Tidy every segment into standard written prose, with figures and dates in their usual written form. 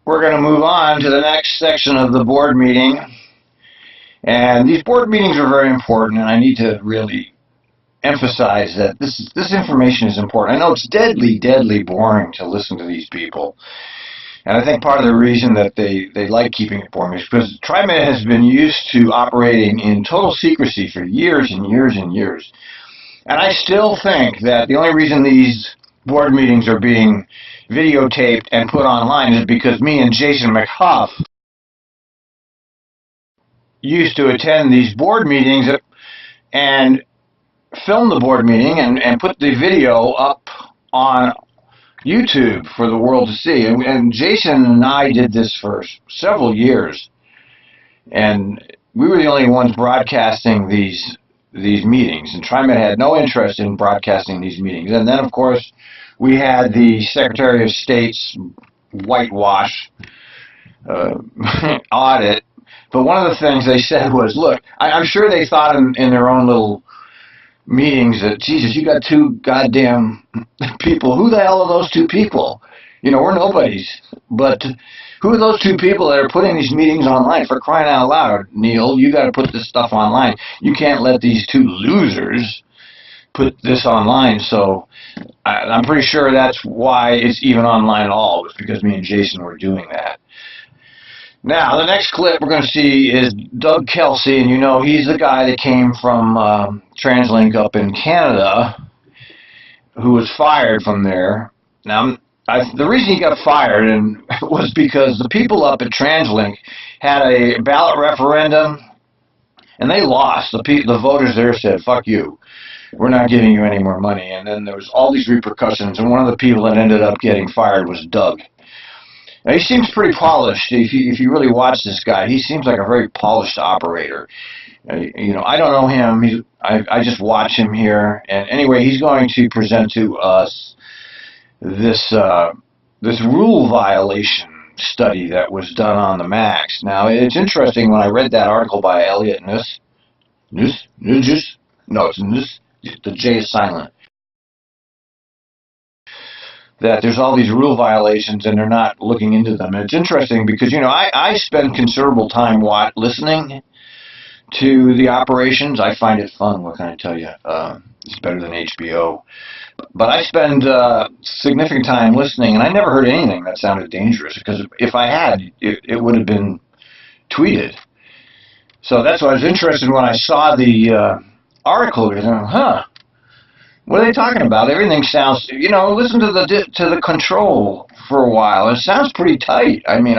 we're going to move on to the next section of the board meeting. And these board meetings are very important, and I need to really emphasize that this information is important. I know it's deadly, deadly boring to listen to these people. And I think part of the reason that they like keeping it boring is because Trimet has been used to operating in total secrecy for years and years and years. And I still think that the only reason these board meetings are being videotaped and put online is because me and Jason McHuff used to attend these board meetings and film the board meeting and put the video up on YouTube for the world to see. And Jason and I did this for several years. And we were the only ones broadcasting these meetings. And Trimet had no interest in broadcasting these meetings. And then, of course, we had the Secretary of State's whitewash audit. But one of the things they said was, look, I'm sure they thought in their own little meetings that, Jesus, you got two goddamn people. Who the hell are those two people? You know, we're nobodies. But who are those two people that are putting these meetings online? For crying out loud, Neil, you got to put this stuff online. You can't let these two losers put this online. So I'm pretty sure that's why it's even online at all. It's because me and Jason were doing that. Now, the next clip we're going to see is Doug Kelsey, and you know he's the guy that came from TransLink up in Canada, who was fired from there. Now, the reason he got fired was because the people up at TransLink had a ballot referendum, and they lost. The voters there said, fuck you. We're not giving you any more money. And then there was all these repercussions, and one of the people that ended up getting fired was Doug. Now, he seems pretty polished. If you really watch this guy, he seems like a very polished operator. You know, I don't know him. I just watch him here. And anyway, he's going to present to us this rule violation study that was done on the Max. Now, it's interesting when I read that article by Elliot Nuss. No, it's Nuss. The J is silent. That there's all these rule violations and they're not looking into them. And it's interesting because, you know, I spend considerable time listening to the operations. I find it fun. What can I tell you? It's better than HBO. But I spend significant time listening, and I never heard anything that sounded dangerous, because if I had, it would have been tweeted. So that's why I was interested when I saw the article. Huh. What are they talking about? Everything sounds, you know, listen to the control for a while. It sounds pretty tight. I mean,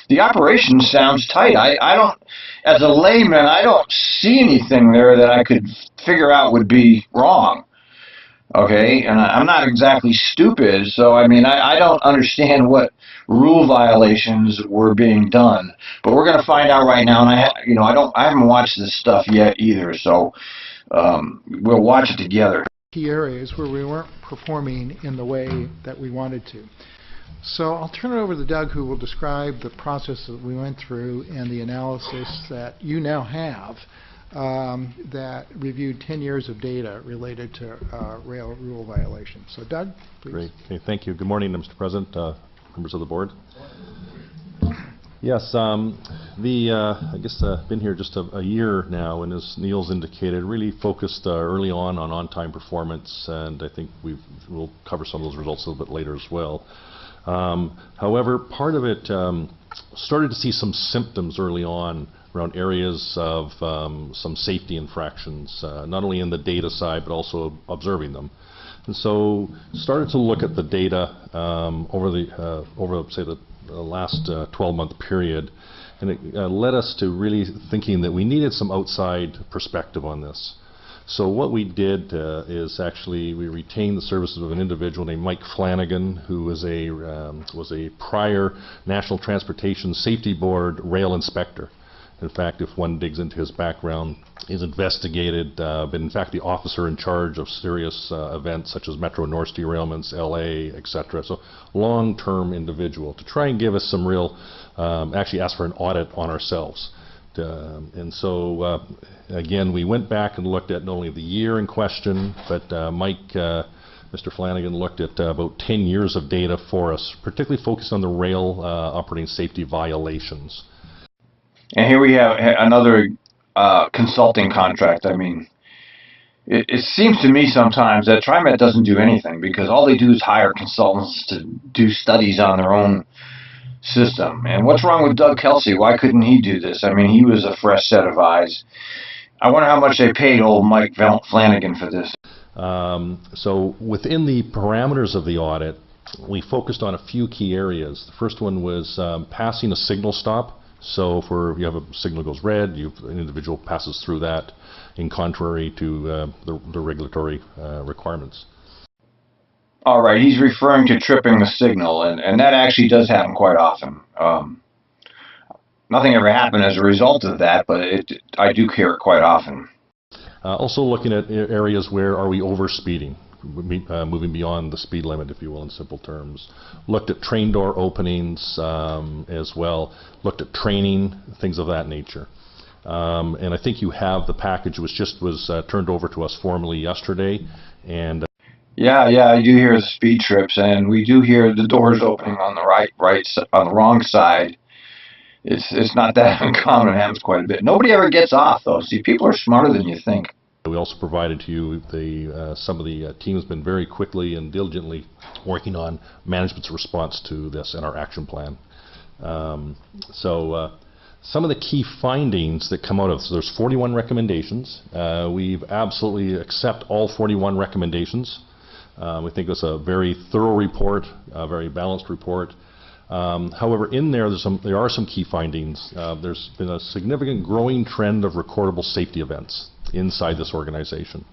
the operation sounds tight. I don't, as a layman, I don't see anything there that I could figure out would be wrong. Okay, and I'm not exactly stupid, so I mean, I don't understand what rule violations were being done. But we're going to find out right now, and I haven't watched this stuff yet either, so we'll watch it together. Key areas where we weren't performing in the way that we wanted to. So I'll turn it over to Doug, who will describe the process that we went through and the analysis that you now have that reviewed 10 years of data related to rail rule violations. So Doug, please. Great. Okay, thank you. Good morning, Mr. President, members of the board. Yes, I guess been here just a year now, and as Neil's indicated, really focused early on-time performance, and I think we'll cover some of those results a little bit later as well. However, part of it started to see some symptoms early on around areas of some safety infractions, not only in the data side, but also observing them. And so started to look at the data over say the last 12-month period, and it led us to really thinking that we needed some outside perspective on this. So what we did is actually we retained the services of an individual named Mike Flanagan, who was a prior National Transportation Safety Board rail inspector. In fact, if one digs into his background, he's investigated, been in fact the officer in charge of serious events such as Metro North derailments, LA, etc. So long-term individual to try and give us some real, actually ask for an audit on ourselves. And so again, we went back and looked at not only the year in question, but Mike Mr. Flanagan looked at about 10 years of data for us, particularly focused on the rail operating safety violations. And here we have another consulting contract. I mean, it seems to me sometimes that Trimet doesn't do anything because all they do is hire consultants to do studies on their own system. And what's wrong with Doug Kelsey? Why couldn't he do this? I mean, he was a fresh set of eyes. I wonder how much they paid old Mike Flanagan for this. So within the parameters of the audit, we focused on a few key areas. The first one was passing a signal stop. So if you have a signal goes red, an individual passes through that in contrary to the regulatory requirements. All right, he's referring to tripping the signal, and that actually does happen quite often. Nothing ever happened as a result of that, but I do hear it quite often. Also looking at areas where are we overspeeding, moving beyond the speed limit, if you will, in simple terms. Looked at train door openings as well. Looked at training, things of that nature. And I think you have the package which was turned over to us formally yesterday. And yeah, I do hear the speed trips, and we do hear the doors opening on the on the wrong side. It's not that uncommon. It happens quite a bit. Nobody ever gets off, though. See, people are smarter than you think. We also provided to you some of the team has been very quickly and diligently working on management's response to this and our action plan. Some of the key findings that come out of there's 41 recommendations. We've absolutely accept all 41 recommendations. We think it's a very thorough report, a very balanced report. However, in there are some key findings. There's been a significant growing trend of recordable safety events inside this organization.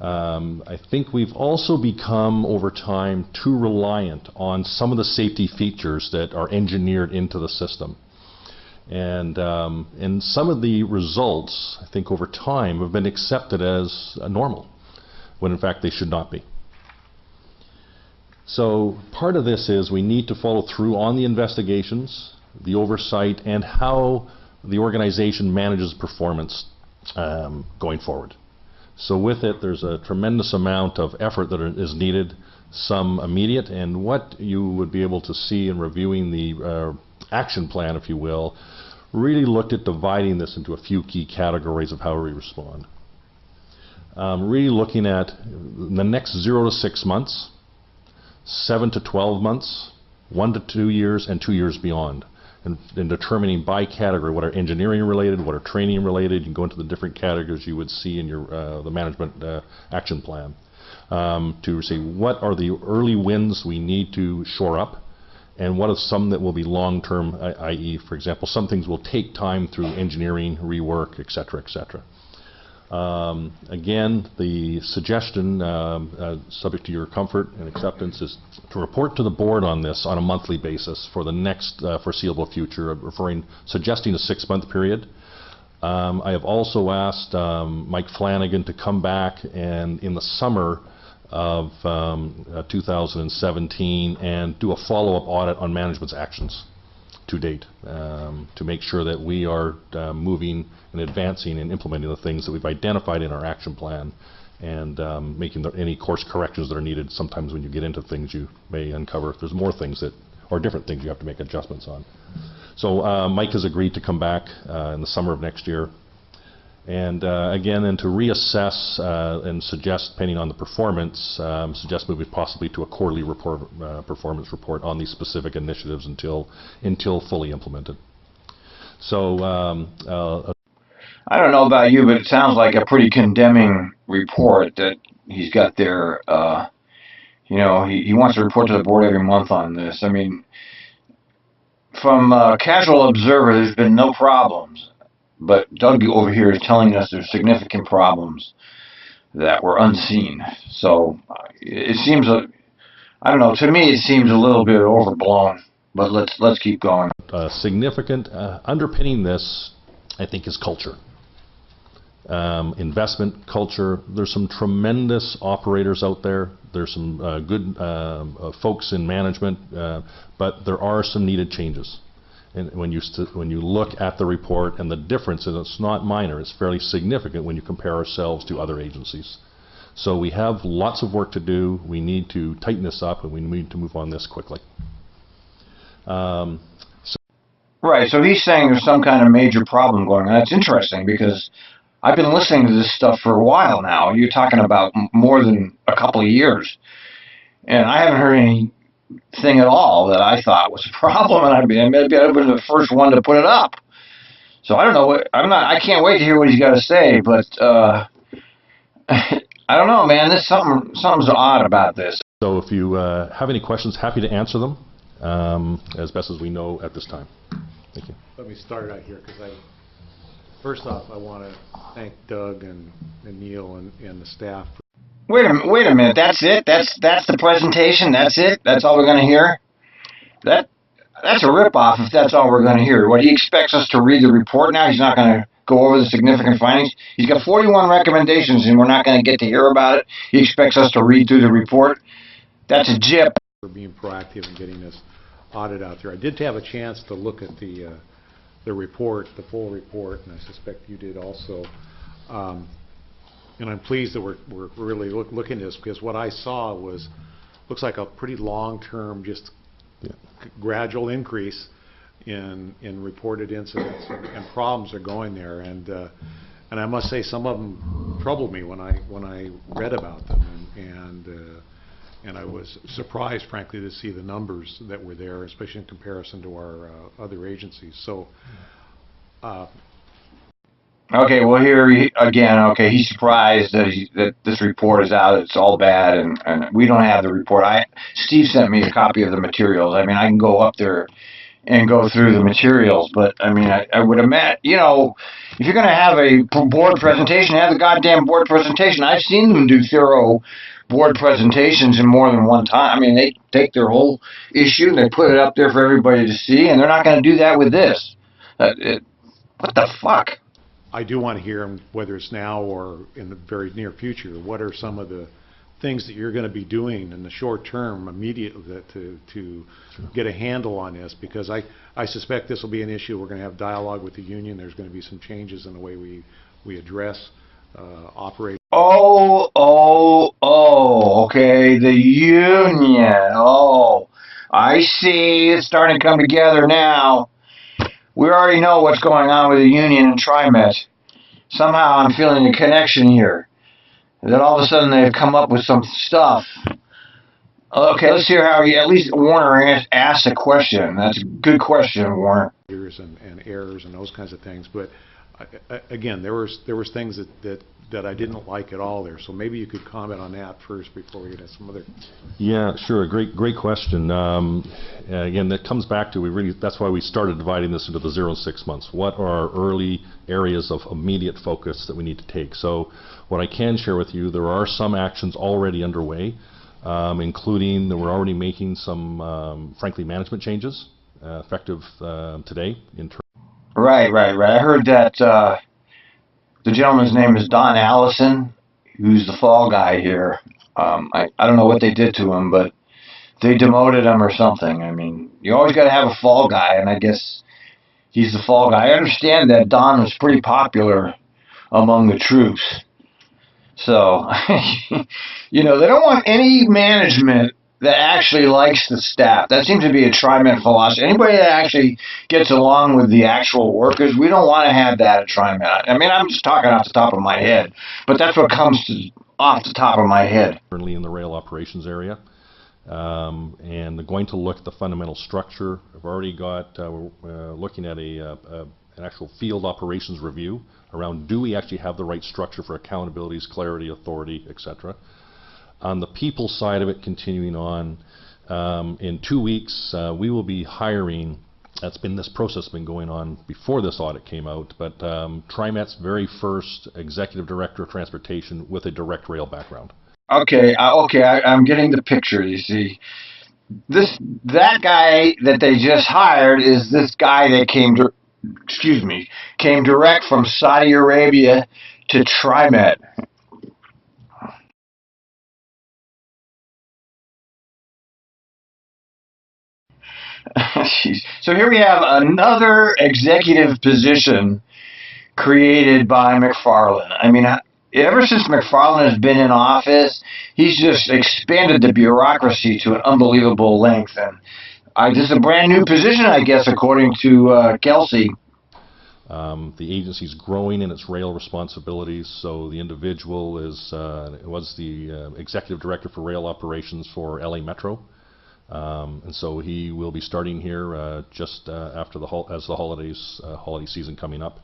I think we've also become, over time, too reliant on some of the safety features that are engineered into the system. And some of the results, I think over time, have been accepted as normal, when in fact they should not be. So part of this is we need to follow through on the investigations, the oversight, and how the organization manages performance going forward. So with it, there's a tremendous amount of effort that is needed, some immediate, and what you would be able to see in reviewing the action plan, if you will, really looked at dividing this into a few key categories of how we respond. Really looking at the next 0 to 6 months, 7 to 12 months, 1 to 2 years, and 2 years beyond. And determining by category what are engineering related, what are training related. You can go into the different categories you would see in your the management action plan to say what are the early wins we need to shore up, and what are some that will be long-term, i.e., for example, some things will take time through engineering, rework, et cetera, et cetera. Again, the suggestion, subject to your comfort and acceptance, is to report to the board on this on a monthly basis for the next foreseeable future, suggesting a 6-month period. I have also asked Mike Flanagan to come back and in the summer of 2017 and do a follow-up audit on management's actions to date, to make sure that we are moving and advancing and implementing the things that we've identified in our action plan, and making any course corrections that are needed. Sometimes when you get into things, you may uncover if there's more things or different things you have to make adjustments on. So Mike has agreed to come back in the summer of next year, and again, and to reassess and suggest, depending on the performance, suggest moving possibly to a quarterly performance report on these specific initiatives until fully implemented. So I don't know about you, but it sounds like a pretty condemning report that he's got there. He wants to report to the board every month on this. I mean, from a casual observer, there's been no problems. But Doug over here is telling us there's significant problems that were unseen. So it seems, I don't know, to me it seems a little bit overblown. But let's keep going. Significant underpinning this, I think, is culture. Investment culture. There's some tremendous operators out there. There's some good folks in management, but there are some needed changes. And when you look at the report and the difference, and it's not minor, it's fairly significant when you compare ourselves to other agencies. So we have lots of work to do. We need to tighten this up, and we need to move on this quickly. Right, so he's saying there's some kind of major problem going on. That's interesting because I've been listening to this stuff for a while now. You're talking about more than a couple of years. And I haven't heard anything at all that I thought was a problem, and maybe I've been the first one to put it up. So I don't know I can't wait to hear what he's got to say, but I don't know, man. Something's odd about this. So if you have any questions, happy to answer them as best as we know at this time. Thank you. Let me start out here because first off, I want to thank Doug and Neil and the staff. Wait a minute. That's it? That's the presentation? That's it? That's all we're going to hear? That's a ripoff if that's all we're going to hear. What, he expects us to read the report now? He's not going to go over the significant findings? He's got 41 recommendations and we're not going to get to hear about it. He expects us to read through the report? That's a jip. For being proactive and getting this audit out there. I did have a chance to look at the report, the full report, and I suspect you did also. And I'm pleased that we're really looking at this because what I saw looks like a pretty long-term, just gradual increase in reported incidents and problems are going there. And I must say some of them troubled me when I read about them, and I was surprised, frankly, to see the numbers that were there, especially in comparison to our other agencies. So. Okay, well, here again. Okay, he's surprised that this report is out. It's all bad, and we don't have the report. Steve sent me a copy of the materials. I mean, I can go up there and go through the materials, but I mean, I would imagine, if you're going to have a board presentation, have the goddamn board presentation. I've seen them do thorough board presentations in more than one time. I mean, they take their whole issue and they put it up there for everybody to see, and they're not going to do that with this. What the fuck? I do want to hear, whether it's now or in the very near future, what are some of the things that you're going to be doing in the short term immediately to get a handle on this, because I suspect this will be an issue. We're going to have dialogue with the union. There's going to be some changes in the way we address operate. Okay, the union. Oh, I see. It's starting to come together now. We already know what's going on with the union and Trimet. Somehow I'm feeling a connection here. That all of a sudden they've come up with some stuff. Okay, let's hear how at least Warner asked a question. That's a good question, Warner. And errors and those kinds of things. But again, there was things that I didn't like at all there. So maybe you could comment on that first before we get into some other. Yeah, sure. Great question. Again, that comes back to that's why we started dividing this into the 0 and 6 months. What are our early areas of immediate focus that we need to take? So what I can share with you, there are some actions already underway, including that we're already making some, frankly, management changes effective today. Right. I heard that the gentleman's name is Don Allison, who's the fall guy here. I don't know what they did to him, but they demoted him or something. I mean, you always got to have a fall guy, and I guess he's the fall guy. I understand that Don was pretty popular among the troops. So, they don't want any management that actually likes the staff. That seems to be a Trimet philosophy. Anybody that actually gets along with the actual workers, we don't want to have that at Trimet. I mean, I'm just talking off the top of my head, but that's what comes off the top of my head. Currently in the rail operations area, and they're going to look at the fundamental structure. I've already got, we're looking at an actual field operations review around, do we actually have the right structure for accountabilities, clarity, authority, etc. On the people side of it, continuing on, in 2 weeks, we will be hiring. This process has been going on before this audit came out, but Trimet's very first executive director of transportation with a direct rail background. Okay, I'm getting the picture. You see, that guy that they just hired is this guy that came direct from Saudi Arabia to Trimet. So here we have another executive position created by McFarland. I mean, ever since McFarland has been in office, he's just expanded the bureaucracy to an unbelievable length. And this is a brand new position, I guess, according to Kelsey. The agency's growing in its rail responsibilities, so the individual was the executive director for rail operations for LA Metro, and so he will be starting here just after the holiday season coming up.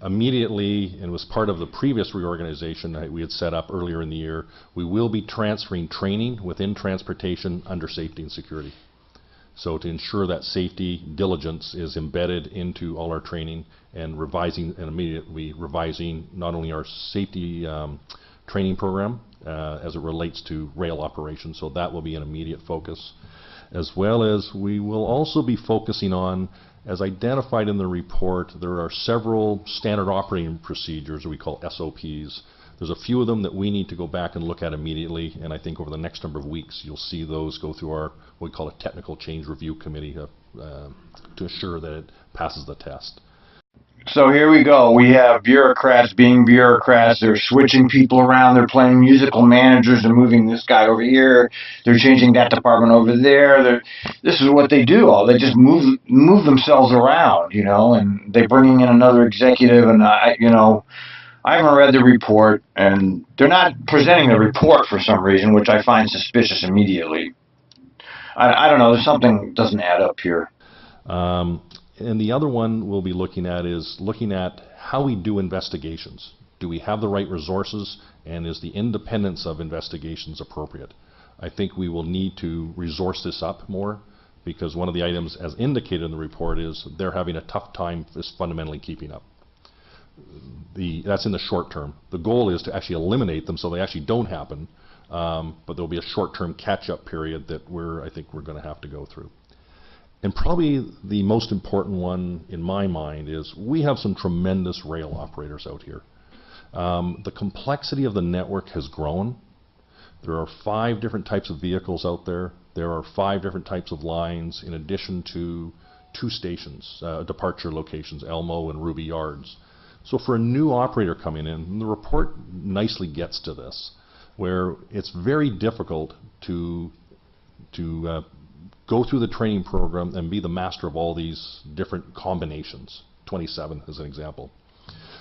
Immediately, and was part of the previous reorganization that we had set up earlier in the year, we will be transferring training within transportation under safety and security. So to ensure that safety diligence is embedded into all our training, and immediately revising not only our safety training program as it relates to rail operations, so that will be an immediate focus, as well as we will also be focusing on, as identified in the report, there are several standard operating procedures that we call SOPs. There's a few of them that we need to go back and look at immediately, and I think over the next number of weeks you'll see those go through our, what we call a technical change review committee to assure that it passes the test. So here we go. We have bureaucrats being bureaucrats. They're switching people around. They're playing musical managers. They're moving this guy over here. They're changing that department over there. This is what they do. They just move themselves around, and they're bringing in another executive. And I haven't read the report, and they're not presenting the report for some reason, which I find suspicious immediately. I don't know. There's something doesn't add up here. And the other one we'll be looking at is looking at how we do investigations. Do we have the right resources, and is the independence of investigations appropriate? I think we will need to resource this up more, because one of the items, as indicated in the report, is they're having a tough time just fundamentally keeping up. That's in the short term. The goal is to actually eliminate them so they actually don't happen, but there'll be a short-term catch-up period that I think we're going to have to go through. And probably the most important one in my mind is we have some tremendous rail operators out here. The complexity of the network has grown. There are 5 different types of vehicles out there. There are 5 different types of lines, in addition to 2 stations, departure locations, Elmo and Ruby Yards. So for a new operator coming in, the report nicely gets to this, where it's very difficult to go through the training program and be the master of all these different combinations, 27 as an example.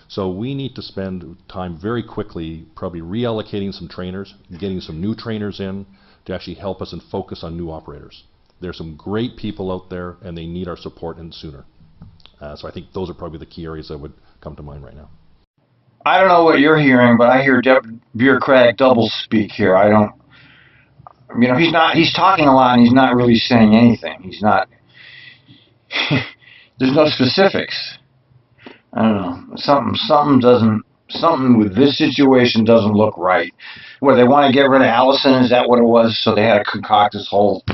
So we need to spend time very quickly probably reallocating some trainers, getting some new trainers in to actually help us and focus on new operators. There's some great people out there, and they need our support, and sooner. So I think those are probably the key areas that would come to mind right now. I don't know what you're hearing, but I hear bureaucratic doublespeak here. I don't. He's talking a lot and he's not really saying anything. He's not, there's no specifics. I don't know. Something with this situation doesn't look right. What, they want to get rid of Allison? Is that what it was? So they had to concoct this whole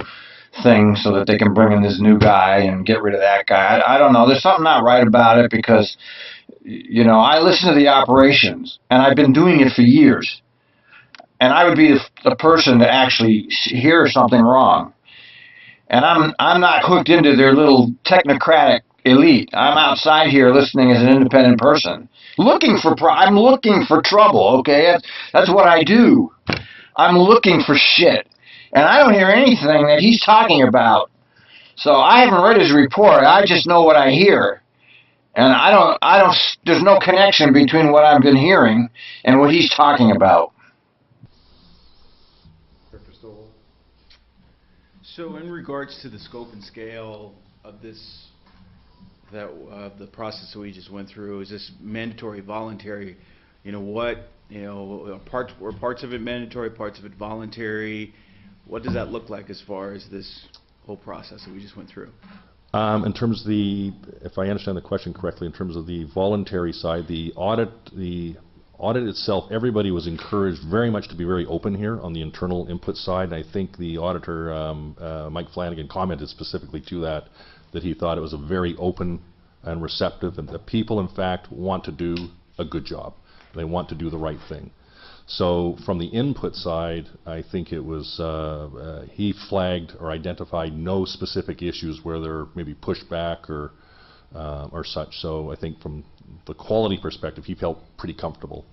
thing so that they can bring in this new guy and get rid of that guy. I don't know. There's something not right about it, because, I listen to the operations, and I've been doing it for years. And I would be the person to actually hear something wrong. And I'm not hooked into their little technocratic elite. I'm outside here listening as an independent person, I'm looking for trouble. Okay, that's what I do. I'm looking for shit, and I don't hear anything that he's talking about. So I haven't read his report. I just know what I hear, and I don't. There's no connection between what I've been hearing and what he's talking about. So in regards to the scope and scale of the process that we just went through, is this mandatory, voluntary? Parts of it mandatory, parts of it voluntary? What does that look like as far as this whole process that we just went through? In terms of if I understand the question correctly, in terms of the voluntary side, the audit itself, everybody was encouraged very much to be very open here on the internal input side. And I think the auditor, Mike Flanagan, commented specifically to that he thought it was a very open and receptive, and the people, in fact, want to do a good job. They want to do the right thing. So from the input side, I think it was, he flagged or identified no specific issues where there may be pushback or or such. So I think from the quality perspective, he felt pretty comfortable.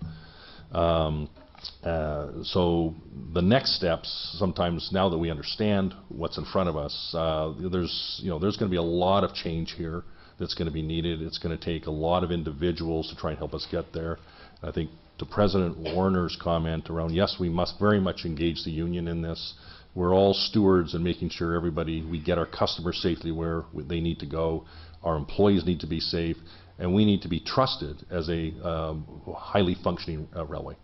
So the next steps, sometimes now that we understand what's in front of us, there's going to be a lot of change here that's going to be needed. It's going to take a lot of individuals to try and help us get there. I think to President Warner's comment around, yes, we must very much engage the union in this. We're all stewards in making sure we get our customers safely where they need to go. Our employees need to be safe, and we need to be trusted as a highly functioning railway.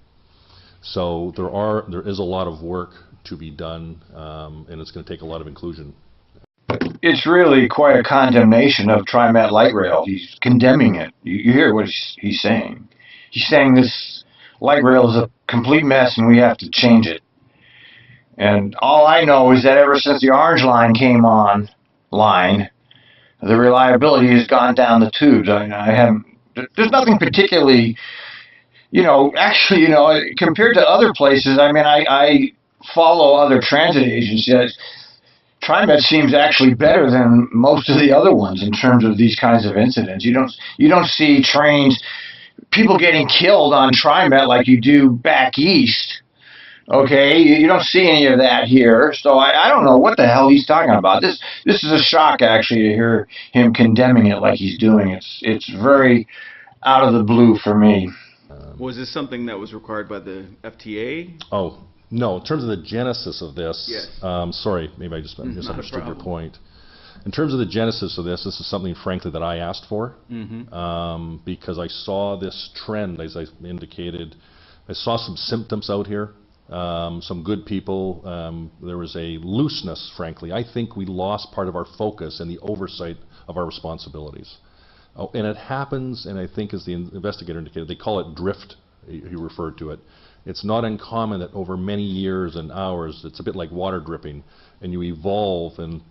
So there is a lot of work to be done, and it's going to take a lot of inclusion. It's really quite a condemnation of Trimet Light Rail. He's condemning it. You hear what he's saying. He's saying this light rail is a complete mess and we have to change it. And all I know is that ever since the Orange Line came online, the reliability has gone down the tubes. There's nothing particularly, actually, compared to other places, I follow other transit agencies. Trimet seems actually better than most of the other ones in terms of these kinds of incidents. You don't see people getting killed on Trimet like you do back east. Okay, you don't see any of that here. So I don't know what the hell he's talking about. This is a shock actually to hear him condemning it like he's doing. It's very out of the blue for me. Was this something that was required by the FTA? Oh, no. In terms of the genesis of this, yes. Sorry, maybe I just misunderstood your point. In terms of the genesis of this is something, frankly, that I asked for, because I saw this trend, as I indicated. I saw some symptoms out here, some good people. There was a looseness, frankly. I think we lost part of our focus and the oversight of our responsibilities. Oh, and it happens, and I think as the investigator indicated, they call it drift, he referred to it. It's not uncommon that over many years and hours, it's a bit like water dripping, and you evolve and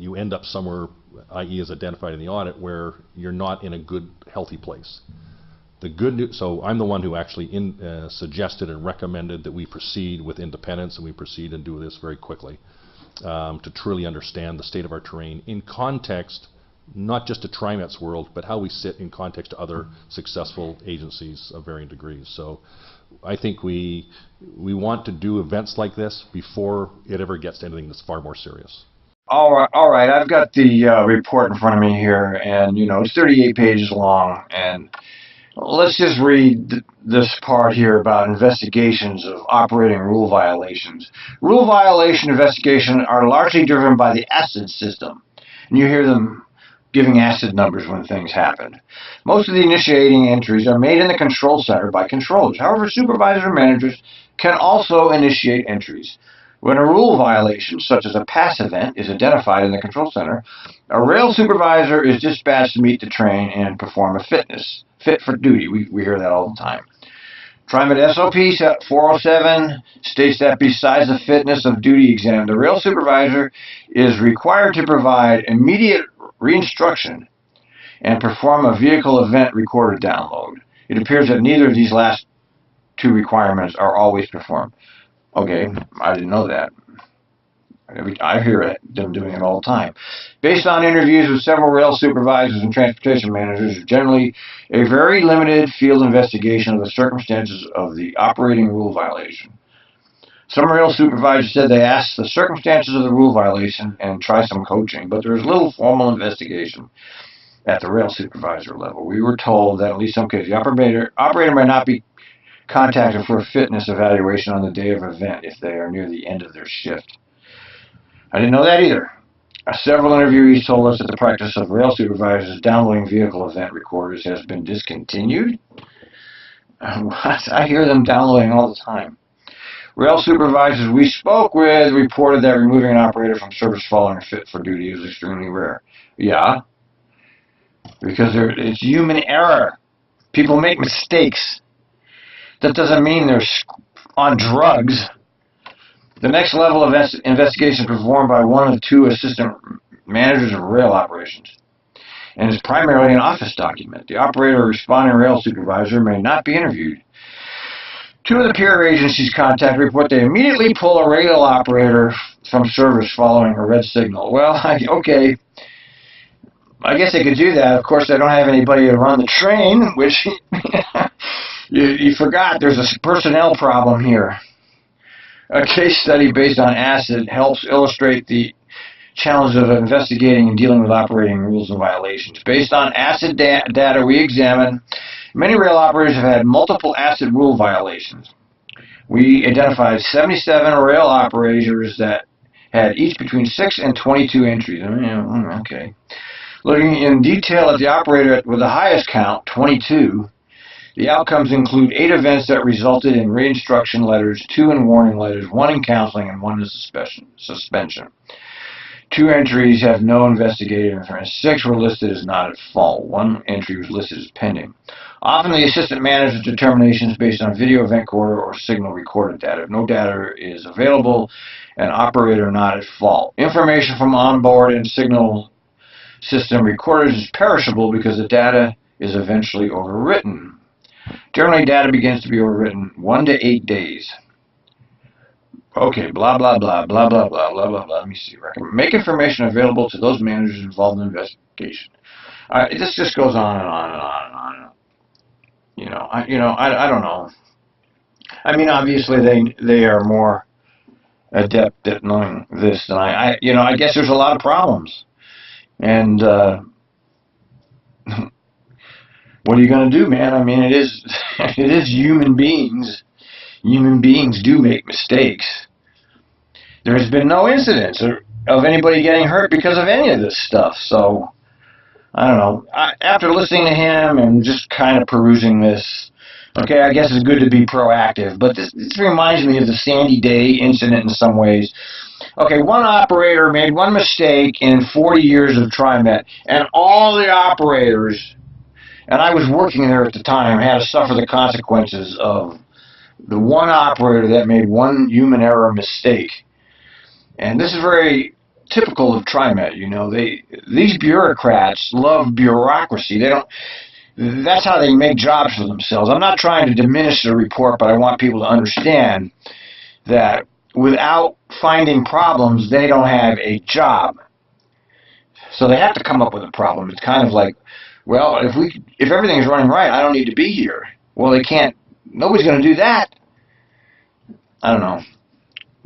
you end up somewhere, i.e. as identified in the audit, where you're not in a good, healthy place. The good news, so I'm the one who actually suggested and recommended that we proceed with independence, and we proceed and do this very quickly to truly understand the state of our terrain in context, not just to Trimet's world, but how we sit in context to other successful agencies of varying degrees. So I think we want to do events like this before it ever gets to anything that's far more serious. All right. I've got the report in front of me here, and it's 38 pages long. And let's just read this part here about investigations of operating rule violations. Rule violation investigations are largely driven by the ACID system, and you hear them giving ACID numbers when things happen. Most of the initiating entries are made in the control center by controllers. However, supervisors and managers can also initiate entries. When a rule violation, such as a pass event, is identified in the control center, a rail supervisor is dispatched to meet the train and perform a fit for duty. We hear that all the time. Trimet SOP 407 states that besides the fitness of duty exam, the rail supervisor is required to provide immediate reinstruction and perform a vehicle event recorder download. It appears that neither of these last two requirements are always performed. Okay, I didn't know that. I hear them doing it all the time. Based on interviews with several rail supervisors and transportation managers, generally a very limited field investigation of the circumstances of the operating rule violation. Some rail supervisors said they asked the circumstances of the rule violation and try some coaching, but there is little formal investigation at the rail supervisor level. We were told that in at least some cases, the operator might not be contacted for a fitness evaluation on the day of event if they are near the end of their shift. I didn't know that either. Several interviewees told us that the practice of rail supervisors downloading vehicle event recorders has been discontinued. What? I hear them downloading all the time. Rail supervisors we spoke with reported that removing an operator from service following a fit for duty is extremely rare. Yeah, because it's human error. People make mistakes. That doesn't mean they're on drugs. The next level of investigation is performed by one of two assistant managers of rail operations, and is primarily an office document. The operator or responding rail supervisor may not be interviewed. Two of the peer agencies contacted report they immediately pull a rail operator from service following a red signal. Well, okay. I guess they could do that. Of course, they don't have anybody to run the train, which you forgot there's a personnel problem here. A case study based on ACID helps illustrate the challenge of investigating and dealing with operating rules and violations. Based on ACID data we examined, many rail operators have had multiple ACID rule violations. We identified 77 rail operators that had each between 6 and 22 entries. Okay. Looking in detail at the operator with the highest count, 22, the outcomes include 8 events that resulted in re-instruction letters, 2 in warning letters, 1 in counseling, and 1 in suspension. 2 entries have no investigative information. 6 were listed as not at fault. 1 entry was listed as pending. Often the assistant manager's determination is based on video event recorder or signal recorded data. If no data is available, an operator not at fault. Information from onboard and signal system recorders is perishable because the data is eventually overwritten. Generally, data begins to be overwritten 1 to 8 days. Okay, blah, blah, blah, blah, blah, blah, blah, blah, blah. Let me see. Make information available to those managers involved in the investigation. This just goes on and on and on and on. I don't know. I mean, obviously they are more adept at knowing this than I guess there's a lot of problems. And what are you going to do, man? I mean, it is human beings. Human beings do make mistakes. There has been no incidents of anybody getting hurt because of any of this stuff. So, I don't know. After listening to him and just kind of perusing this, okay, I guess it's good to be proactive. But this reminds me of the Sandy Day incident in some ways. Okay, one operator made one mistake in 40 years of Trimet, and all the operators, and I was working there at the time, had to suffer the consequences of the one operator that made one human error mistake. And this is very typical of Trimet. These bureaucrats love bureaucracy. That's how they make jobs for themselves. I'm not trying to diminish the report, but I want people to understand that without finding problems, they don't have a job. So they have to come up with a problem. It's kind of like, well, if everything's running right, I don't need to be here. Well, they can't. Nobody's going to do that. I don't know.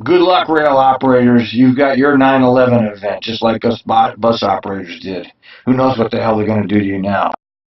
Good luck, rail operators. You've got your 9/11 event, just like us bus operators did. Who knows what the hell they're going to do to you now?